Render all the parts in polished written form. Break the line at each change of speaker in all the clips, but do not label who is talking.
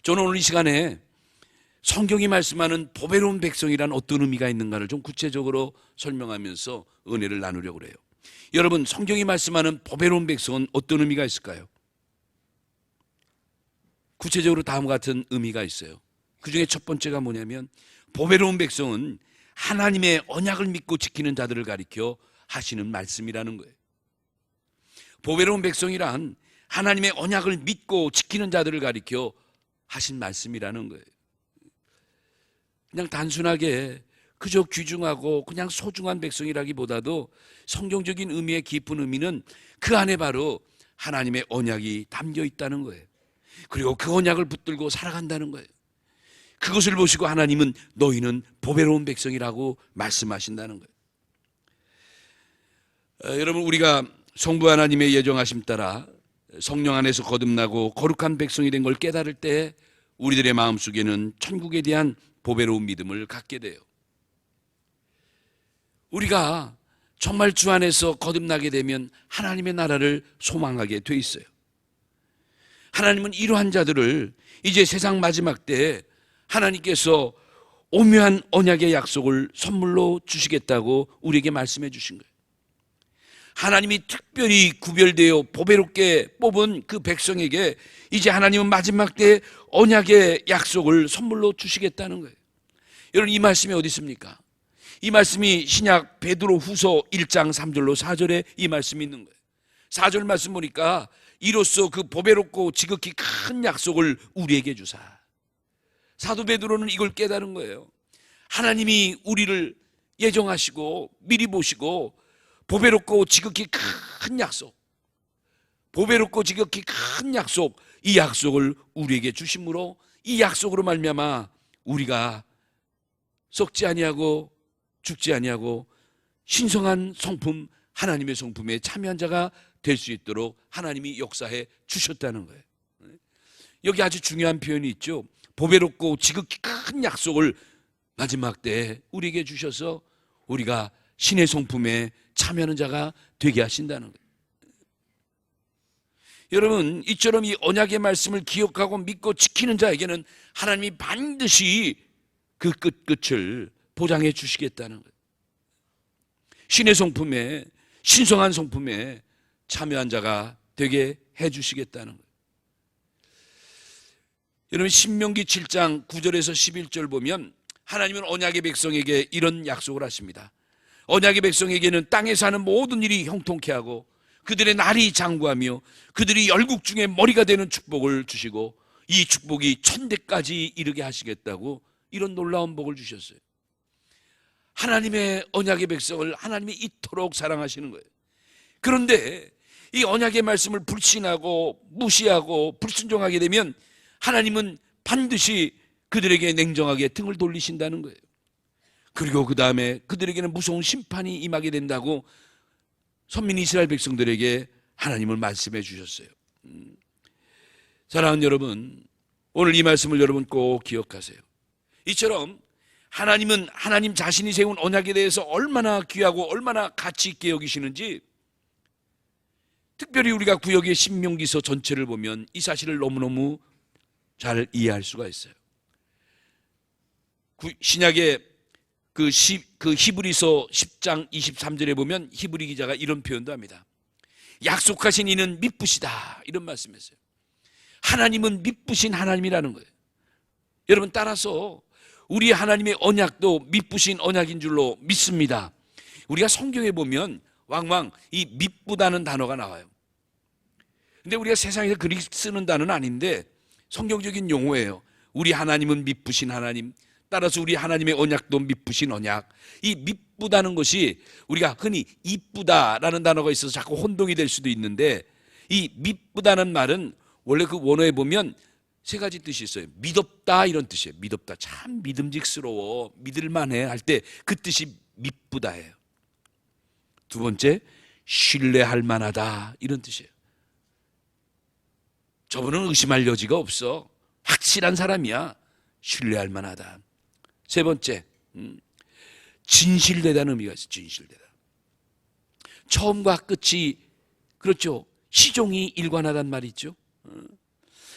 저는 오늘 이 시간에 성경이 말씀하는 보배로운 백성이란 어떤 의미가 있는가를 좀 구체적으로 설명하면서 은혜를 나누려고 해요. 여러분, 성경이 말씀하는 보배로운 백성은 어떤 의미가 있을까요? 구체적으로 다음과 같은 의미가 있어요. 그 중에 첫 번째가 뭐냐면, 보배로운 백성은 하나님의 언약을 믿고 지키는 자들을 가리켜 하시는 말씀이라는 거예요. 보배로운 백성이란 하나님의 언약을 믿고 지키는 자들을 가리켜 하신 말씀이라는 거예요. 그냥 단순하게 그저 귀중하고 그냥 소중한 백성이라기보다도 성경적인 의미의 깊은 의미는 그 안에 바로 하나님의 언약이 담겨 있다는 거예요. 그리고 그 언약을 붙들고 살아간다는 거예요. 그것을 보시고 하나님은 너희는 보배로운 백성이라고 말씀하신다는 거예요. 여러분, 우리가 성부 하나님의 예정하심 따라 성령 안에서 거듭나고 거룩한 백성이 된 걸 깨달을 때 우리들의 마음속에는 천국에 대한 보배로운 믿음을 갖게 돼요. 우리가 정말 주 안에서 거듭나게 되면 하나님의 나라를 소망하게 돼 있어요. 하나님은 이러한 자들을 이제 세상 마지막 때에 하나님께서 오묘한 언약의 약속을 선물로 주시겠다고 우리에게 말씀해 주신 거예요. 하나님이 특별히 구별되어 보배롭게 뽑은 그 백성에게 이제 하나님은 마지막 때에 언약의 약속을 선물로 주시겠다는 거예요. 여러분, 이 말씀이 어디 있습니까? 이 말씀이 신약 베드로 후서 1장 3절로 4절에 이 말씀이 있는 거예요. 4절 말씀 보니까 이로써 그 보배롭고 지극히 큰 약속을 우리에게 주사. 사도 베드로는 이걸 깨달은 거예요. 하나님이 우리를 예정하시고 미리 보시고 보배롭고 지극히 큰 약속, 보배롭고 지극히 큰 약속, 이 약속을 우리에게 주심으로 이 약속으로 말미암아 우리가 썩지 아니하고 죽지 아니하고 신성한 성품, 하나님의 성품에 참여한 자가 될 수 있도록 하나님이 역사해 주셨다는 거예요. 여기 아주 중요한 표현이 있죠. 보배롭고 지극히 큰 약속을 마지막 때에 우리에게 주셔서 우리가 신의 성품에 참여하는 자가 되게 하신다는 거예요. 여러분, 이처럼 이 언약의 말씀을 기억하고 믿고 지키는 자에게는 하나님이 반드시 그 끝을 보장해 주시겠다는 거예요. 신의 성품에, 신성한 성품에 참여한 자가 되게 해 주시겠다는 거예요. 여러분, 신명기 7장 9절에서 11절 보면 하나님은 언약의 백성에게 이런 약속을 하십니다. 언약의 백성에게는 땅에 사는 모든 일이 형통케 하고 그들의 날이 장구하며 그들이 열국 중에 머리가 되는 축복을 주시고 이 축복이 천대까지 이르게 하시겠다고 이런 놀라운 복을 주셨어요. 하나님의 언약의 백성을 하나님이 이토록 사랑하시는 거예요. 그런데 이 언약의 말씀을 불신하고 무시하고 불순종하게 되면 하나님은 반드시 그들에게 냉정하게 등을 돌리신다는 거예요. 그리고 그 다음에 그들에게는 무서운 심판이 임하게 된다고 선민 이스라엘 백성들에게 하나님을 말씀해 주셨어요. 사랑하는 여러분, 오늘 이 말씀을 여러분 꼭 기억하세요. 이처럼 하나님은 하나님 자신이 세운 언약에 대해서 얼마나 귀하고 얼마나 가치 있게 여기시는지 특별히 우리가 구약의 신명기서 전체를 보면 이 사실을 너무너무 잘 이해할 수가 있어요. 신약의 그 히브리서 10장 23절에 보면 히브리 기자가 이런 표현도 합니다. 약속하신 이는 미쁘시다, 이런 말씀했어요. 하나님은 미쁘신 하나님이라는 거예요. 여러분, 따라서 우리 하나님의 언약도 미쁘신 언약인 줄로 믿습니다. 우리가 성경에 보면 왕왕 이 미쁘다는 단어가 나와요. 근데 우리가 세상에서 그리 쓰는 단어는 아닌데 성경적인 용어예요. 우리 하나님은 미쁘신 하나님, 따라서 우리 하나님의 언약도 미쁘신 언약. 이 미쁘다는 것이 우리가 흔히 이쁘다라는 단어가 있어서 자꾸 혼동이 될 수도 있는데 이 미쁘다는 말은 원래 그 원어에 보면 세 가지 뜻이 있어요. 믿었다, 이런 뜻이에요. 믿었다, 참 믿음직스러워, 믿을만해 할 때 그 뜻이 미쁘다예요. 두 번째, 신뢰할 만하다, 이런 뜻이에요. 저분은 의심할 여지가 없어, 확실한 사람이야, 신뢰할 만하다. 세 번째, 진실되다는 의미가 있어요. 진실되다. 처음과 끝이, 그렇죠, 시종이 일관하단 말이 있죠.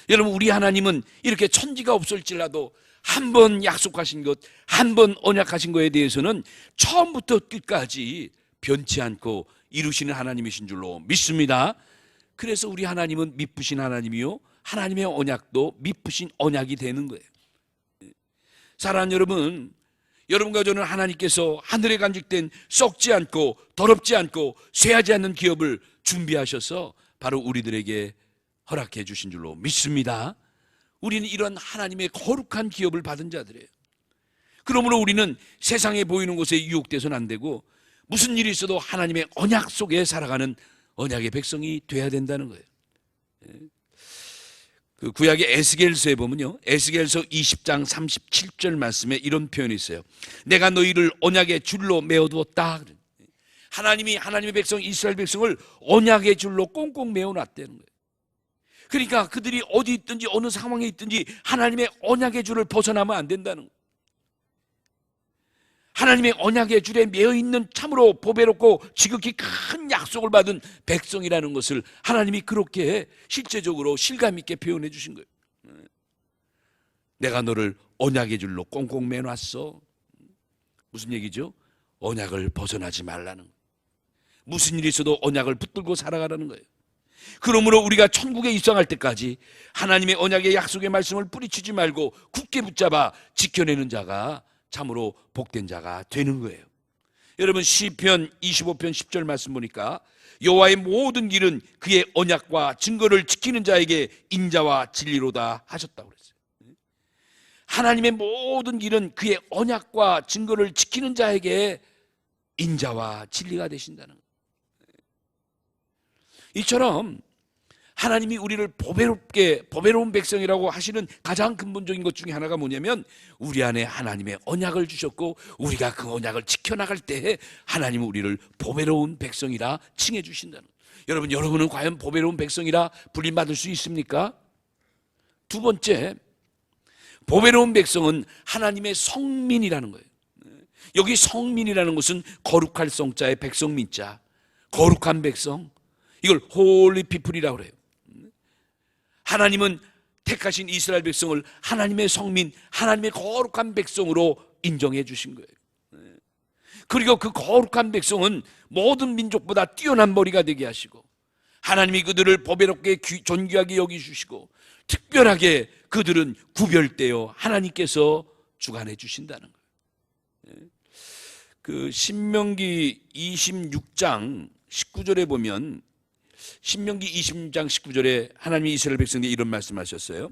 여러분, 우리 하나님은 이렇게 천지가 없을지라도 한 번 약속하신 것, 한 번 언약하신 것에 대해서는 처음부터 끝까지 변치 않고 이루시는 하나님이신 줄로 믿습니다. 그래서 우리 하나님은 미쁘신 하나님이요, 하나님의 언약도 미쁘신 언약이 되는 거예요. 사랑하는 여러분, 여러분과 저는 하나님께서 하늘에 간직된 썩지 않고 더럽지 않고 쇠하지 않는 기업을 준비하셔서 바로 우리들에게 허락해 주신 줄로 믿습니다. 우리는 이런 하나님의 거룩한 기업을 받은 자들이에요. 그러므로 우리는 세상에 보이는 것에 유혹돼서는 안 되고, 무슨 일이 있어도 하나님의 언약 속에 살아가는 언약의 백성이 돼야 된다는 거예요. 그 구약의 에스겔서에 보면요, 에스겔서 20장 37절 말씀에 이런 표현이 있어요. 내가 너희를 언약의 줄로 메어두었다. 하나님이 하나님의 백성 이스라엘 백성을 언약의 줄로 꽁꽁 메어놨다는 거예요. 그러니까 그들이 어디 있든지 어느 상황에 있든지 하나님의 언약의 줄을 벗어나면 안 된다는 거예요. 하나님의 언약의 줄에 매어있는 참으로 보배롭고 지극히 큰 약속을 받은 백성이라는 것을 하나님이 그렇게 실제적으로 실감 있게 표현해 주신 거예요. 내가 너를 언약의 줄로 꽁꽁 매놨어. 무슨 얘기죠? 언약을 벗어나지 말라는 거예요. 무슨 일이 있어도 언약을 붙들고 살아가라는 거예요. 그러므로 우리가 천국에 입성할 때까지 하나님의 언약의 약속의 말씀을 뿌리치지 말고 굳게 붙잡아 지켜내는 자가 참으로 복된 자가 되는 거예요. 여러분, 시편 25편 10절 말씀 보니까 여호와의 모든 길은 그의 언약과 증거를 지키는 자에게 인자와 진리로다 하셨다고 그랬어요. 하나님의 모든 길은 그의 언약과 증거를 지키는 자에게 인자와 진리가 되신다는 거예요. 이처럼 하나님이 우리를 보배로운 백성이라고 하시는 가장 근본적인 것 중에 하나가 뭐냐면, 우리 안에 하나님의 언약을 주셨고 우리가 그 언약을 지켜나갈 때에 하나님은 우리를 보배로운 백성이라 칭해 주신다는 거예요. 여러분, 여러분은 과연 보배로운 백성이라 불림받을 수 있습니까? 두 번째, 보배로운 백성은 하나님의 성민이라는 거예요. 여기 성민이라는 것은 거룩할 성자의 백성민자, 거룩한 백성, 이걸 홀리 피플이라고 그래요. 하나님은 택하신 이스라엘 백성을 하나님의 성민, 하나님의 거룩한 백성으로 인정해 주신 거예요. 그리고 그 거룩한 백성은 모든 민족보다 뛰어난 머리가 되게 하시고, 하나님이 그들을 보배롭게 존귀하게 여기주시고, 특별하게 그들은 구별되어 하나님께서 주관해 주신다는 거예요. 그 신명기 26장 19절에 보면, 신명기 20장 19절에 하나님이 이스라엘 백성에게 이런 말씀하셨어요.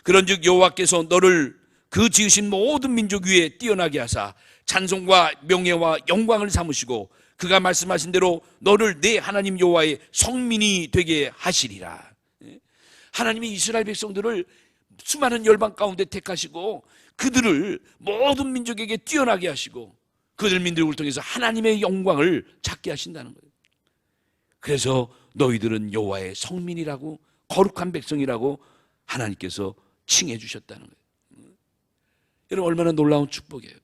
그런즉 여호와께서 너를 그 지으신 모든 민족 위에 뛰어나게 하사 찬송과 명예와 영광을 삼으시고 그가 말씀하신 대로 너를 내 하나님 여호와의 성민이 되게 하시리라. 하나님이 이스라엘 백성들을 수많은 열방 가운데 택하시고 그들을 모든 민족에게 뛰어나게 하시고 그들 민족을 통해서 하나님의 영광을 찾게 하신다는 거예요. 그래서 너희들은 여호와의 성민이라고, 거룩한 백성이라고 하나님께서 칭해 주셨다는 거예요. 여러분, 얼마나 놀라운 축복이에요.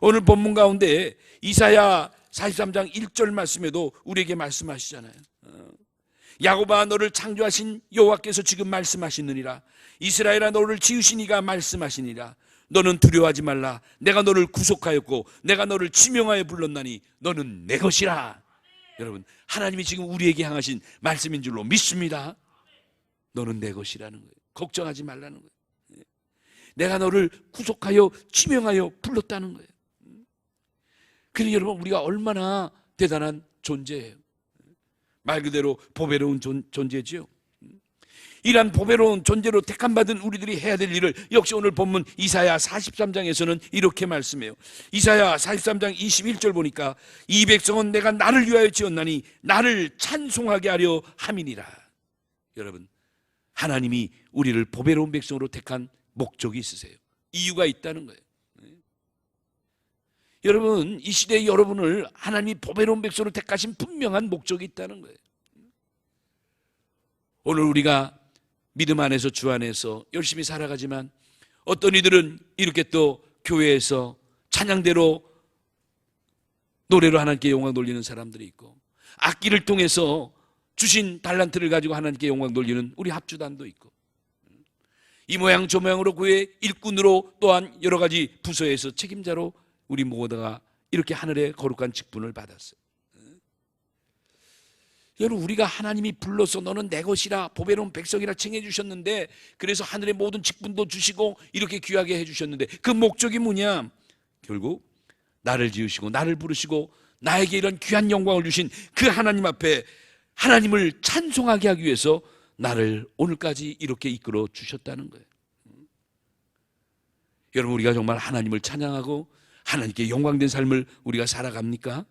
오늘 본문 가운데 이사야 43장 1절 말씀에도 우리에게 말씀하시잖아요. 야곱아, 너를 창조하신 여호와께서 지금 말씀하시느니라. 이스라엘아, 너를 지으신 이가 말씀하시니라. 너는 두려워하지 말라. 내가 너를 구속하였고 내가 너를 지명하여 불렀나니 너는 내 것이라. 여러분, 하나님이 지금 우리에게 향하신 말씀인 줄로 믿습니다. 너는 내 것이라는 거예요. 걱정하지 말라는 거예요. 내가 너를 구속하여 지명하여 불렀다는 거예요. 그러니 여러분, 우리가 얼마나 대단한 존재예요. 말 그대로 보배로운 존재지요. 이러한 보배로운 존재로 택함받은 우리들이 해야 될 일을 역시 오늘 본문 이사야 43장에서는 이렇게 말씀해요. 이사야 43장 21절 보니까 이 백성은 내가 나를 위하여 지었나니 나를 찬송하게 하려 함이니라. 여러분, 하나님이 우리를 보배로운 백성으로 택한 목적이 있으세요. 이유가 있다는 거예요. 여러분, 이 시대에 여러분을 하나님이 보배로운 백성으로 택하신 분명한 목적이 있다는 거예요. 오늘 우리가 믿음 안에서 주 안에서 열심히 살아가지만 어떤 이들은 이렇게 또 교회에서 찬양대로 노래로 하나님께 영광 돌리는 사람들이 있고, 악기를 통해서 주신 달란트를 가지고 하나님께 영광 돌리는 우리 합주단도 있고, 이 모양 저 모양으로 교회 일꾼으로 또한 여러 가지 부서에서 책임자로 우리 모두가 이렇게 하늘의 거룩한 직분을 받았어요. 여러분, 우리가 하나님이 불러서 너는 내 것이라 보배로운 백성이라 칭해 주셨는데, 그래서 하늘의 모든 직분도 주시고 이렇게 귀하게 해 주셨는데, 그 목적이 뭐냐? 결국 나를 지으시고 나를 부르시고 나에게 이런 귀한 영광을 주신 그 하나님 앞에 하나님을 찬송하게 하기 위해서 나를 오늘까지 이렇게 이끌어 주셨다는 거예요. 여러분, 우리가 정말 하나님을 찬양하고 하나님께 영광된 삶을 우리가 살아갑니까?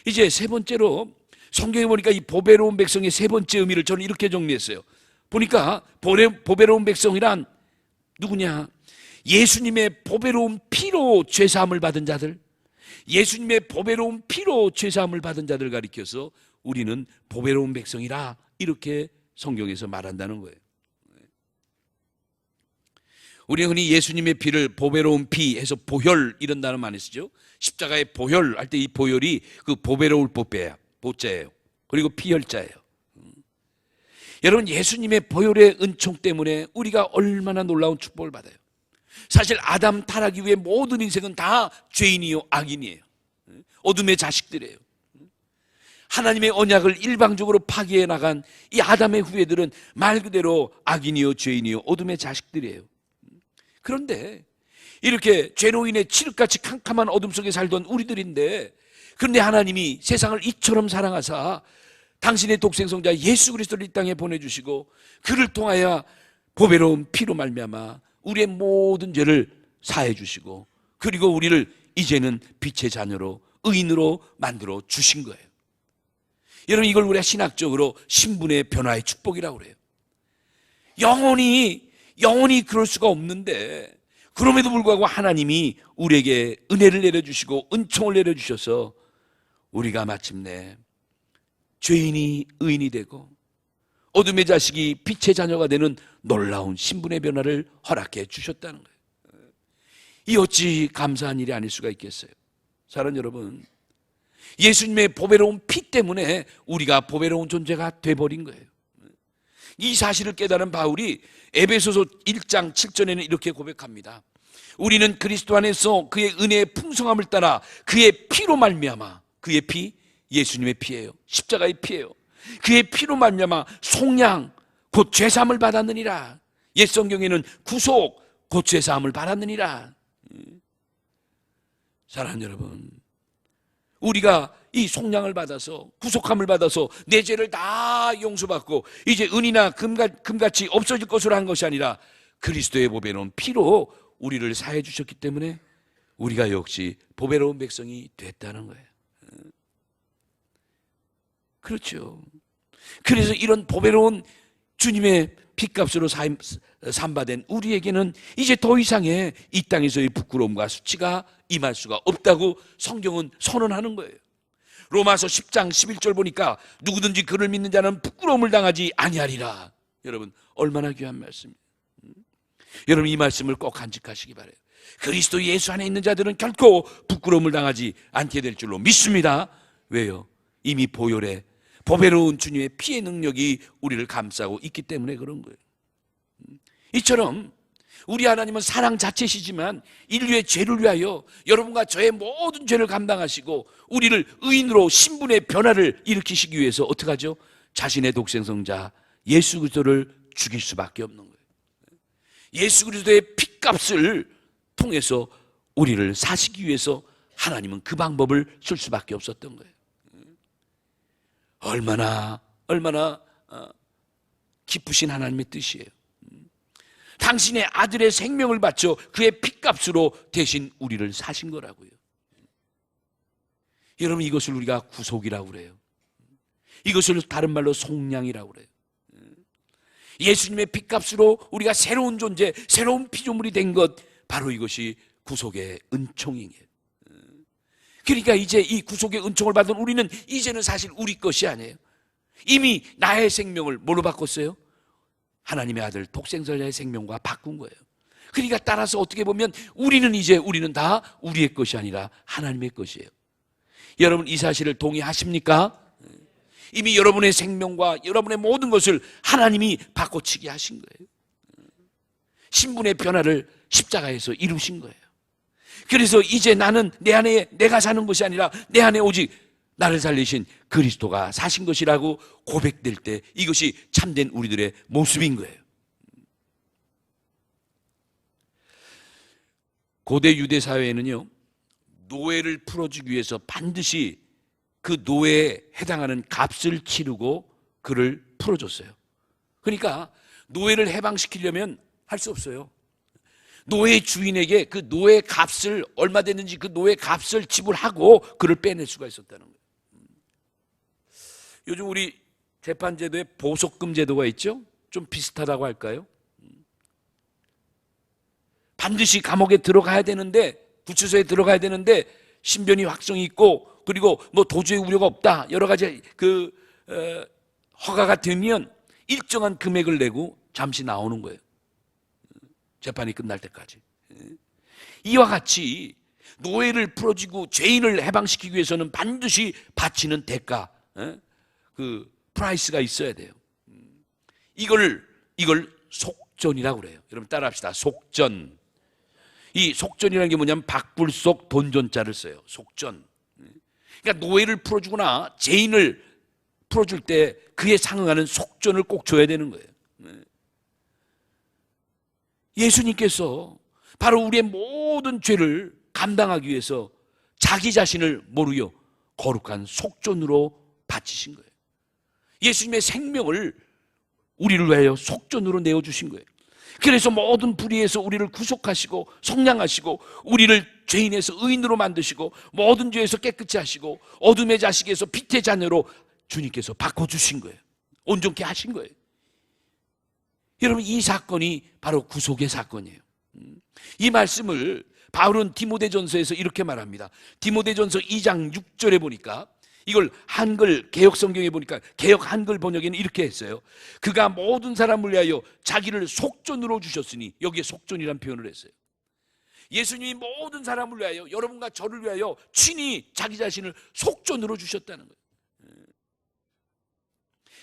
이제 세 번째로 성경에 보니까 이 보배로운 백성의 세 번째 의미를 저는 이렇게 정리했어요. 보니까 보배로운 백성이란 누구냐? 예수님의 보배로운 피로 죄사함을 받은 자들, 예수님의 보배로운 피로 죄사함을 받은 자들 가리켜서 우리는 보배로운 백성이라 이렇게 성경에서 말한다는 거예요. 우리는 흔히 예수님의 피를 보배로운 피 해서 보혈 이런 단어 많이 쓰죠. 십자가의 보혈 할 때 이 보혈이 그 보배로울 보자예요. 그리고 피혈자예요. 여러분, 예수님의 보혈의 은총 때문에 우리가 얼마나 놀라운 축복을 받아요. 사실 아담 타락 이후에 모든 인생은 다 죄인이요 악인이에요. 어둠의 자식들이에요. 하나님의 언약을 일방적으로 파기해 나간 이 아담의 후예들은 말 그대로 악인이요 죄인이요 어둠의 자식들이에요. 그런데 이렇게 죄로 인해 칠흑같이 캄캄한 어둠 속에 살던 우리들인데, 그런데 하나님이 세상을 이처럼 사랑하사 당신의 독생성자 예수 그리스도를 이 땅에 보내주시고 그를 통하여 보배로운 피로 말미암아 우리의 모든 죄를 사해 주시고, 그리고 우리를 이제는 빛의 자녀로 의인으로 만들어 주신 거예요. 여러분, 이걸 우리가 신학적으로 신분의 변화의 축복이라고 그래요. 영원히 그럴 수가 없는데, 그럼에도 불구하고 하나님이 우리에게 은혜를 내려주시고 은총을 내려주셔서 우리가 마침내 죄인이 의인이 되고 어둠의 자식이 빛의 자녀가 되는 놀라운 신분의 변화를 허락해 주셨다는 거예요. 이 어찌 감사한 일이 아닐 수가 있겠어요. 사랑하는 여러분, 예수님의 보배로운 피 때문에 우리가 보배로운 존재가 돼버린 거예요. 이 사실을 깨달은 바울이 에베소서 1장 7절에는 이렇게 고백합니다. 우리는 그리스도 안에서 그의 은혜의 풍성함을 따라 그의 피로 말미암아, 그의 피, 예수님의 피예요. 십자가의 피예요. 그의 피로 말미암아 속량 곧 죄사함을 받았느니라. 옛 성경에는 구속 곧 죄사함을 받았느니라. 사랑하는 여러분, 우리가 이 속량을 받아서 구속함을 받아서 내 죄를 다 용서받고 이제 은이나 금같이 없어질 것으로 한 것이 아니라 그리스도의 보배로운 피로 우리를 사해 주셨기 때문에 우리가 역시 보배로운 백성이 됐다는 거예요. 그렇죠. 그래서 이런 보배로운 주님의 피값으로 삼바된 우리에게는 이제 더 이상의 이 땅에서의 부끄러움과 수치가 임할 수가 없다고 성경은 선언하는 거예요. 로마서 10장 11절 보니까 누구든지 그를 믿는 자는 부끄러움을 당하지 아니하리라. 여러분, 얼마나 귀한 말씀이에요. 여러분, 이 말씀을 꼭 간직하시기 바라요. 그리스도 예수 안에 있는 자들은 결코 부끄러움을 당하지 않게 될 줄로 믿습니다. 왜요? 이미 보혈에 보배로운 주님의 피의 능력이 우리를 감싸고 있기 때문에 그런 거예요. 이처럼 우리 하나님은 사랑 자체시지만 인류의 죄를 위하여 여러분과 저의 모든 죄를 감당하시고 우리를 의인으로 신분의 변화를 일으키시기 위해서 어떻게 하죠? 자신의 독생성자 예수 그리스도를 죽일 수밖에 없는 거예요. 예수 그리스도의 피값을 통해서 우리를 사시기 위해서 하나님은 그 방법을 쓸 수밖에 없었던 거예요. 얼마나 기쁘신 하나님의 뜻이에요. 당신의 아들의 생명을 바쳐 그의 피값으로 대신 우리를 사신 거라고요. 여러분, 이것을 우리가 구속이라고 그래요. 이것을 다른 말로 속량이라고 그래요. 예수님의 피값으로 우리가 새로운 존재, 새로운 피조물이 된 것, 바로 이것이 구속의 은총이에요. 그러니까 이제 이 구속의 은총을 받은 우리는 이제는 사실 우리 것이 아니에요. 이미 나의 생명을 뭘로 바꿨어요? 하나님의 아들 독생자의 생명과 바꾼 거예요. 그러니까 따라서 어떻게 보면 우리는 다 우리의 것이 아니라 하나님의 것이에요. 여러분, 이 사실을 동의하십니까? 이미 여러분의 생명과 여러분의 모든 것을 하나님이 바꿔치게 하신 거예요. 신분의 변화를 십자가에서 이루신 거예요. 그래서 이제 나는 내 안에 내가 사는 것이 아니라 내 안에 오직 나를 살리신 그리스도가 사신 것이라고 고백될 때 이것이 참된 우리들의 모습인 거예요. 고대 유대 사회에는요, 노예를 풀어주기 위해서 반드시 그 노예에 해당하는 값을 치르고 그를 풀어줬어요. 그러니까 노예를 해방시키려면 할 수 없어요. 노예 주인에게 그 노예 값을 얼마 됐는지 그 노예 값을 지불하고 그를 빼낼 수가 있었다는 거예요. 요즘 우리 재판제도에 보석금 제도가 있죠? 좀 비슷하다고 할까요? 반드시 감옥에 들어가야 되는데, 구치소에 들어가야 되는데 신변이 확정이 있고 그리고 뭐 도주의 우려가 없다, 여러 가지 허가가 되면 일정한 금액을 내고 잠시 나오는 거예요. 재판이 끝날 때까지. 이와 같이 노예를 풀어주고 죄인을 해방시키기 위해서는 반드시 바치는 대가, 그 프라이스가 있어야 돼요. 이걸 속전이라고 그래요. 여러분 따라합시다. 속전. 이 속전이라는 게 뭐냐면 박불속 돈전자를 써요. 속전. 그러니까 노예를 풀어주거나 죄인을 풀어줄 때 그에 상응하는 속전을 꼭 줘야 되는 거예요. 예수님께서 바로 우리의 모든 죄를 감당하기 위해서 자기 자신을 모르요 거룩한 속전으로 바치신 거예요. 예수님의 생명을 우리를 위하여 속전으로 내어주신 거예요. 그래서 모든 불의에서 우리를 구속하시고 속량하시고 우리를 죄인에서 의인으로 만드시고 모든 죄에서 깨끗이 하시고 어둠의 자식에서 빛의 자녀로 주님께서 바꿔주신 거예요. 온전케 하신 거예요. 여러분, 이 사건이 바로 구속의 사건이에요. 이 말씀을 바울은 디모데전서에서 이렇게 말합니다. 디모데전서 2장 6절에 보니까, 이걸 한글 개역 성경에 보니까 개역 한글 번역에는 이렇게 했어요. 그가 모든 사람을 위하여 자기를 속전으로 주셨으니, 여기에 속전이라는 표현을 했어요. 예수님이 모든 사람을 위하여, 여러분과 저를 위하여 친히 자기 자신을 속전으로 주셨다는 거예요.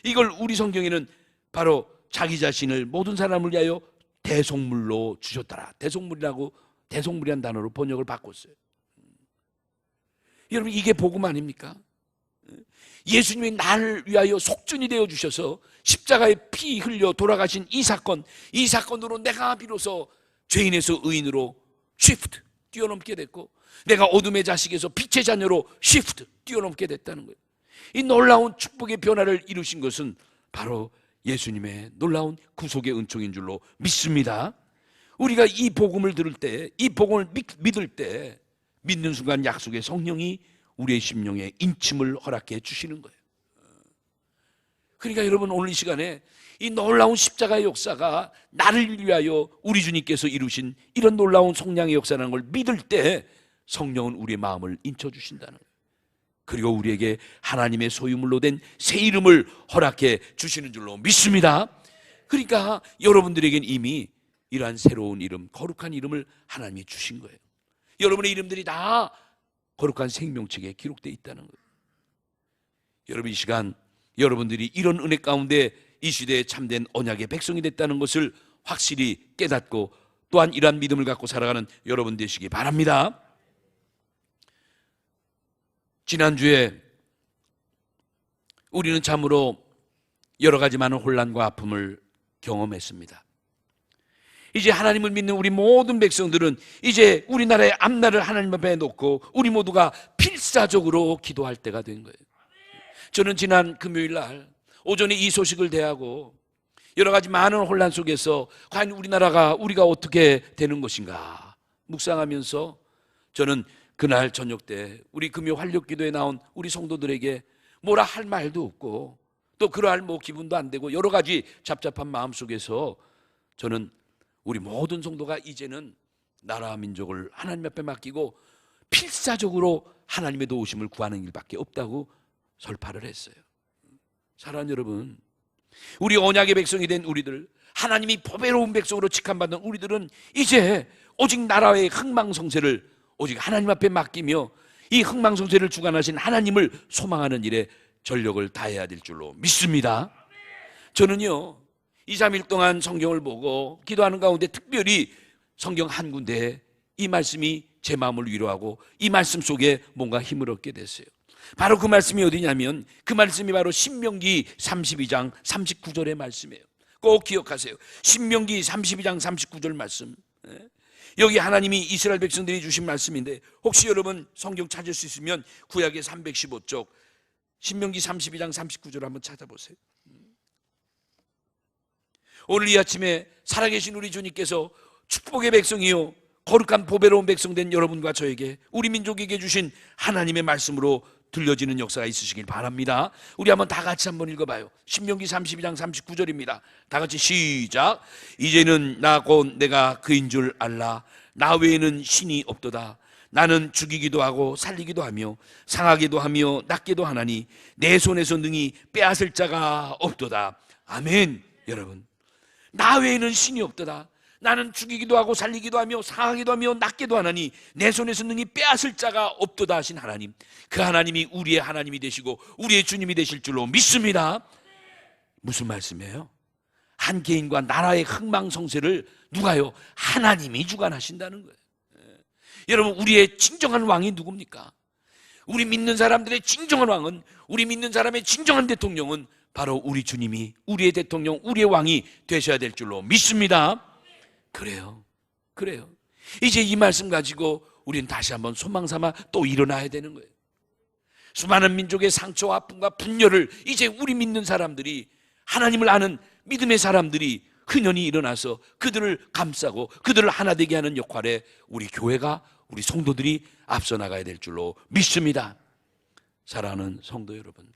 이걸 우리 성경에는 바로 자기 자신을 모든 사람을 위하여 대속물로 주셨더라. 대속물이라는 단어로 번역을 바꿨어요. 여러분, 이게 복음 아닙니까? 예수님이 나를 위하여 속전이 되어 주셔서 십자가에 피 흘려 돌아가신 이 사건으로 내가 비로소 죄인에서 의인으로 쉬프트 뛰어넘게 됐고, 내가 어둠의 자식에서 빛의 자녀로 쉬프트 뛰어넘게 됐다는 거예요. 이 놀라운 축복의 변화를 이루신 것은 바로 예수님의 놀라운 구속의 은총인 줄로 믿습니다. 우리가 이 복음을 들을 때, 이 복음을 믿을 때 믿는 순간 약속의 성령이 우리의 심령에 인침을 허락해 주시는 거예요. 그러니까 여러분, 오늘 이 시간에 이 놀라운 십자가의 역사가 나를 위하여 우리 주님께서 이루신 이런 놀라운 속량의 역사라는 걸 믿을 때 성령은 우리의 마음을 인쳐주신다는 거예요. 그리고 우리에게 하나님의 소유물로 된 새 이름을 허락해 주시는 줄로 믿습니다. 그러니까 여러분들에겐 이미 이러한 새로운 이름, 거룩한 이름을 하나님이 주신 거예요. 여러분의 이름들이 다 거룩한 생명책에 기록되어 있다는 거예요. 여러분, 이 시간 여러분들이 이런 은혜 가운데 이 시대에 참된 언약의 백성이 됐다는 것을 확실히 깨닫고 또한 이러한 믿음을 갖고 살아가는 여러분 되시기 바랍니다. 지난주에 우리는 참으로 여러 가지 많은 혼란과 아픔을 경험했습니다. 이제 하나님을 믿는 우리 모든 백성들은 이제 우리나라의 앞날을 하나님 앞에 놓고 우리 모두가 필사적으로 기도할 때가 된 거예요. 저는 지난 금요일 날 오전에 이 소식을 대하고 여러 가지 많은 혼란 속에서 과연 우리가 어떻게 되는 것인가 묵상하면서, 저는 그날 저녁 때 우리 금요 활력기도에 나온 우리 성도들에게 뭐라 할 말도 없고 또 그러할 기분도 안 되고 여러 가지 잡잡한 마음 속에서 저는 우리 모든 성도가 이제는 나라와 민족을 하나님 앞에 맡기고 필사적으로 하나님의 도우심을 구하는 일밖에 없다고 설파를 했어요. 사랑하는 여러분, 우리 언약의 백성이 된 우리들, 하나님이 보배로운 백성으로 직함받는 우리들은 이제 오직 나라의 흥망성쇠를 오직 하나님 앞에 맡기며 이 흥망성쇠를 주관하신 하나님을 소망하는 일에 전력을 다해야 될 줄로 믿습니다. 저는요 2, 3일 동안 성경을 보고 기도하는 가운데 특별히 성경 한 군데에 이 말씀이 제 마음을 위로하고 이 말씀 속에 뭔가 힘을 얻게 됐어요. 바로 그 말씀이 어디냐면 그 말씀이 바로 신명기 32장 39절의 말씀이에요. 꼭 기억하세요. 신명기 32장 39절 말씀. 여기 하나님이 이스라엘 백성들이 주신 말씀인데 혹시 여러분 성경 찾을 수 있으면 구약의 315쪽 신명기 32장 39절 한번 찾아보세요. 오늘 이 아침에 살아계신 우리 주님께서 축복의 백성이요 거룩한 보배로운 백성 된 여러분과 저에게 우리 민족에게 주신 하나님의 말씀으로 들려지는 역사가 있으시길 바랍니다. 우리 한번 다 같이 한번 읽어봐요. 신명기 32장 39절입니다. 다 같이 시작. 이제는 나 곧 내가 그인 줄 알라. 나 외에는 신이 없도다. 나는 죽이기도 하고 살리기도 하며 상하기도 하며 낫기도 하나니 내 손에서 능히 빼앗을 자가 없도다. 아멘. 여러분, 나 외에는 신이 없도다. 나는 죽이기도 하고 살리기도 하며 상하기도 하며 낫기도 하나니 내 손에서 능히 빼앗을 자가 없도다 하신 하나님, 그 하나님이 우리의 하나님이 되시고 우리의 주님이 되실 줄로 믿습니다. 무슨 말씀이에요? 한 개인과 나라의 흥망성쇠를 누가요? 하나님이 주관하신다는 거예요. 여러분, 우리의 진정한 왕이 누굽니까? 우리 믿는 사람들의 진정한 왕은, 우리 믿는 사람의 진정한 대통령은 바로 우리 주님이 우리의 대통령, 우리의 왕이 되셔야 될 줄로 믿습니다. 그래요. 이제 이 말씀 가지고 우리는 다시 한번 소망 삼아 또 일어나야 되는 거예요. 수많은 민족의 상처와 아픔과 분열을 이제 우리 믿는 사람들이, 하나님을 아는 믿음의 사람들이 흔연히 일어나서 그들을 감싸고 그들을 하나 되게 하는 역할에 우리 교회가, 우리 성도들이 앞서 나가야 될 줄로 믿습니다. 사랑하는 성도 여러분,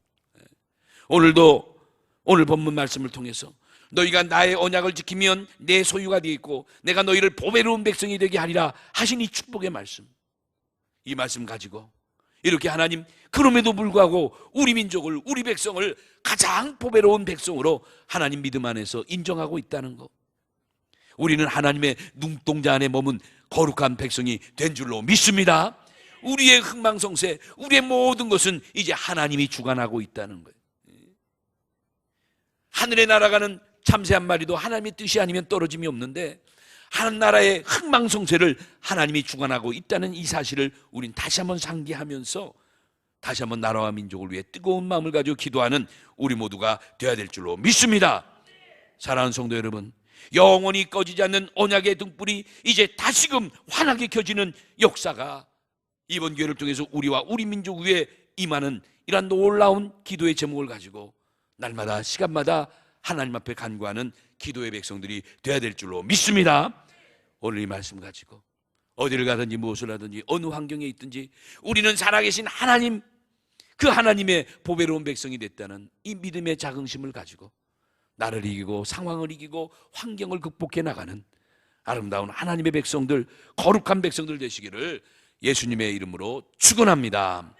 오늘도 오늘 본문 말씀을 통해서 너희가 나의 언약을 지키면 내 소유가 되겠고 내가 너희를 보배로운 백성이 되게 하리라 하신 이 축복의 말씀, 이 말씀 가지고 이렇게 하나님, 그럼에도 불구하고 우리 민족을, 우리 백성을 가장 보배로운 백성으로 하나님 믿음 안에서 인정하고 있다는 것, 우리는 하나님의 눈동자 안에 머문 거룩한 백성이 된 줄로 믿습니다. 우리의 흥망성쇠, 우리의 모든 것은 이제 하나님이 주관하고 있다는 거예요. 하늘에 날아가는 참새 한 마리도 하나님의 뜻이 아니면 떨어짐이 없는데 한 나라의 흥망성쇠를 하나님이 주관하고 있다는 이 사실을 우린 다시 한번 상기하면서 다시 한번 나라와 민족을 위해 뜨거운 마음을 가지고 기도하는 우리 모두가 되어야 될 줄로 믿습니다. 사랑하는 성도 여러분, 영원히 꺼지지 않는 언약의 등불이 이제 다시금 환하게 켜지는 역사가 이번 기회를 통해서 우리와 우리 민족 위에 임하는 이러한 놀라운 기도의 제목을 가지고 날마다 시간마다 하나님 앞에 간구하는 기도의 백성들이 되어야 될 줄로 믿습니다. 오늘 이 말씀 가지고 어디를 가든지 무엇을 하든지 어느 환경에 있든지 우리는 살아계신 하나님, 그 하나님의 보배로운 백성이 됐다는 이 믿음의 자긍심을 가지고 나를 이기고 상황을 이기고 환경을 극복해 나가는 아름다운 하나님의 백성들, 거룩한 백성들 되시기를 예수님의 이름으로 축원합니다.